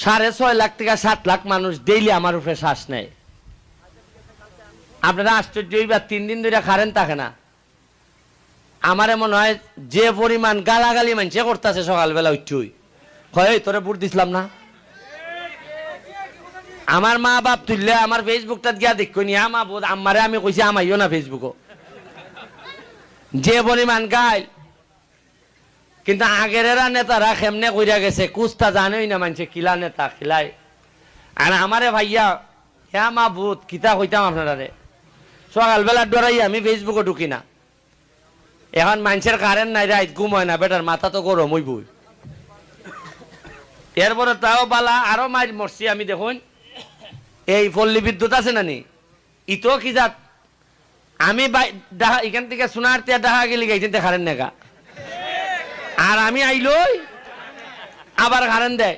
6.5 লাখ থেকে 7 লাখ মানুষ ডেইলি আমার উপরে শ্বাস নেয়। আপনারা আশ্চর্য হইবা 3 দিন ধরে কারেন্ট থাকে না। আমার মনে হয় যে পরিমাণ গালাগালি মানুষে করতেছে সকালবেলা উঠুই কয় তোরে ভোট দিছিলাম না। আমার মা বাপ তুললে আমার ফেসবুকটা গিয়া দেখো নি আমা বোধ আমারে আমি কইছি আমাইও না ফেসবুকও যে পরিমাণ গাইল। কিন্তু আগের নেতারা কেমনে কইরা গেছে কুস্তা জানেই না মানুষে কিলা নেতা খিলাই। আর আমারে ভাইয়া হ্যাঁ মা ভূত কিতা কইতাম আপনারা সকালবেলা ডরাই আমি ফেসবুকে ঢুকি না। এখন মানুষের কারেন্ট নাই রাইত ঘুম হয় না বেটার মাথা তো গরম হইবই। এরপরে তাও বালা আরো মাইর মরছি আমি দেখুন এই পল্লী বিদ্যুৎ আছে না নি ইতো কি জাত আমি এখান থেকে সোনার তিয়া দেখা গেলি গাইছেন কারেন্ট নেগা আর আমি আইলই আবার কারেন্ট দেয়।